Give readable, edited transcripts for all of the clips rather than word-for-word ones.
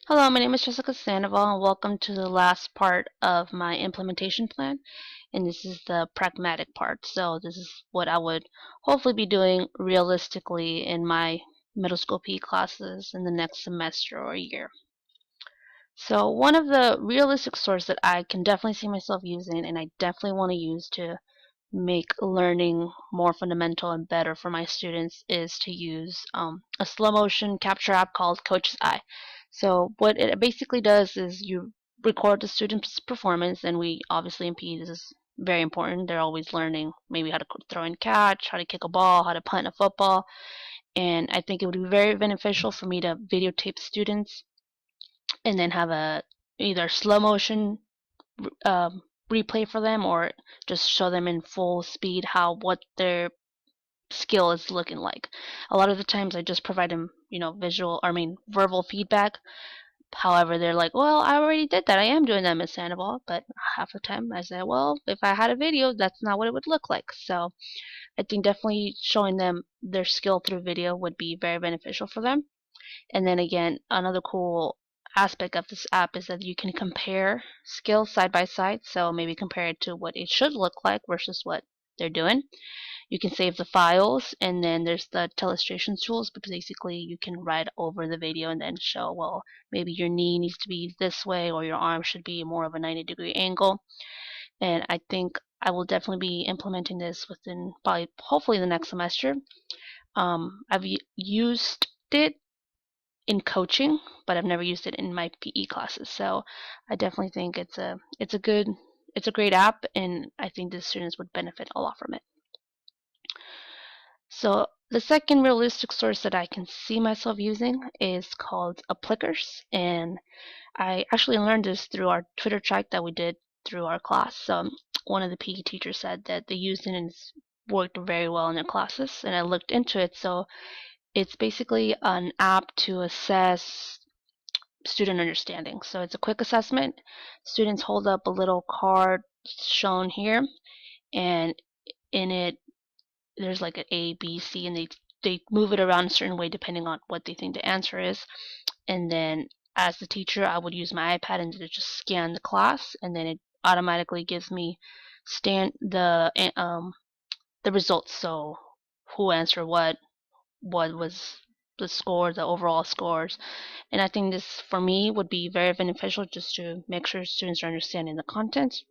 Hello, my name is Jessica Sandoval, and welcome to the last part of my implementation plan. And this is the pragmatic part. So this is what I would hopefully be doing realistically in my middle school PE classes in the next semester or year. So one of the realistic sources that I can definitely see myself using, and I definitely want to use to make learning more fundamental and better for my students, is to use a slow motion capture app called Coach's Eye. So what it basically does is you record the student's performance, and we obviously in PE this is very important. They're always learning maybe how to throw and catch, how to kick a ball, how to punt a football, and I think it would be very beneficial for me to videotape students and then have a either slow motion replay for them or just show them in full speed how what their skill is looking like. A lot of the times I just provide them, verbal feedback. However, they're like, well, I already did that. I am doing that, Miss Sandoval. But half the time I say, well, if I had a video, that's not what it would look like. So I think definitely showing them their skill through video would be very beneficial for them. And then again, another cool aspect of this app is that you can compare skills side by side. So maybe compare it to what it should look like versus what they're doing. You can save the files, and then there's the illustration tools, but basically you can write over the video and then show, well, maybe your knee needs to be this way or your arm should be more of a 90-degree angle. And I think I will definitely be implementing this within probably hopefully the next semester. I've used it in coaching, but I've never used it in my PE classes. So I definitely think it's a great app, and I think the students would benefit a lot from it. So the second realistic source that I can see myself using is called Applicers, and I actually learned this through our Twitter chat that we did through our class. So one of the PE teachers said that they used it and it's worked very well in their classes, and I looked into it. So it's basically an app to assess student understanding. So it's a quick assessment. Students hold up a little card shown here, and in it there's like an A, B, C, and they move it around a certain way depending on what they think the answer is. And then as the teacher, I would use my iPad and just scan the class, and then it automatically gives me stand the results. So who answered what was the score, the overall scores. And I think this for me would be very beneficial just to make sure students are understanding the content.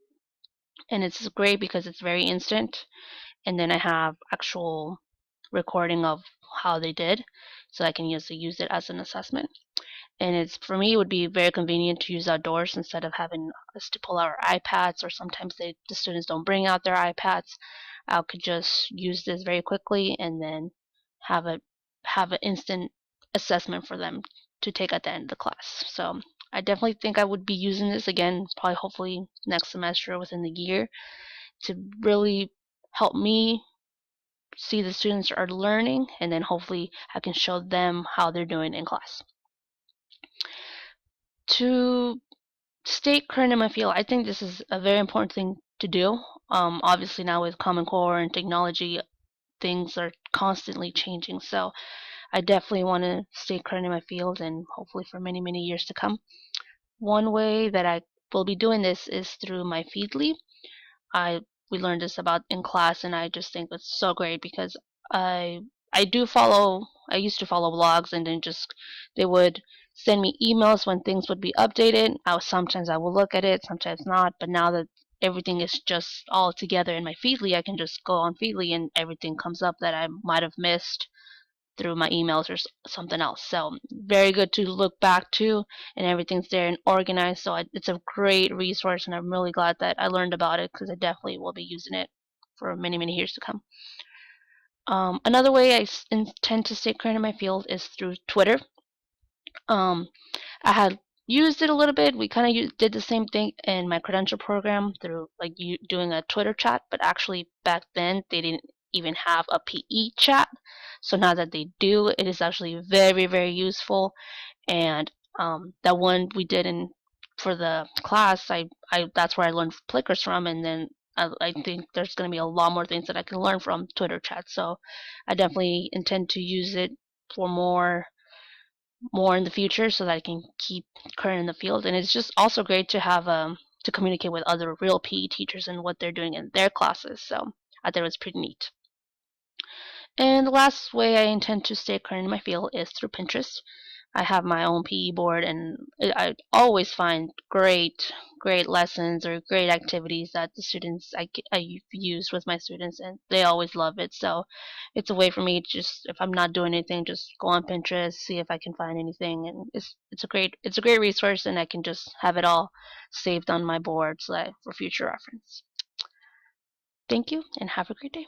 And it's great because it's very instant, and then I have actual recording of how they did, so I can use it as an assessment. And it's for me it would be very convenient to use outdoors instead of having us to pull out our iPads, or sometimes the students don't bring out their iPads. I could just use this very quickly and then have a have an instant assessment for them to take at the end of the class. So I definitely think I would be using this again, probably hopefully next semester within the year, to really help me see the students are learning, and then hopefully I can show them how they're doing in class. To stay current in my field, I think this is a very important thing to do. Obviously now with Common Core and technology, things are constantly changing. So I definitely want to stay current in my field, and hopefully for many, many years to come. One way that I will be doing this is through my Feedly. I we learned this about in class, and I just think it's so great because I I used to follow blogs, and then just they would send me emails when things would be updated. Sometimes I will look at it, sometimes not, but now that everything is just all together in my Feedly, I can just go on Feedly and everything comes up that I might have missed through my emails or something else. So very good to look back to, and everything's there and organized. So it's a great resource, and I'm really glad that I learned about it because I definitely will be using it for many, many years to come. Another way I intend to stay current in my field is through Twitter. Um, I had used it a little bit. We kind of did the same thing in my credential program through like you doing a Twitter chat, but actually back then they didn't even have a PE chat. So now that they do, it is actually very, very useful. And that one we did in for the class, I that's where I learned Plickers from, and then I think there's going to be a lot more things that I can learn from Twitter chat. So I definitely intend to use it for more more in the future so that I can keep current in the field. And it's just also great to have to communicate with other real PE teachers and what they're doing in their classes. So I thought it was pretty neat. And the last way I intend to stay current in my field is through Pinterest. I have my own PE board, and I always find great lessons or great activities that the students I use with my students, and they always love it. So it's a way for me to just, if I'm not doing anything, just go on Pinterest, see if I can find anything, and it's a great resource, and I can just have it all saved on my board so that for future reference. Thank you, and have a great day.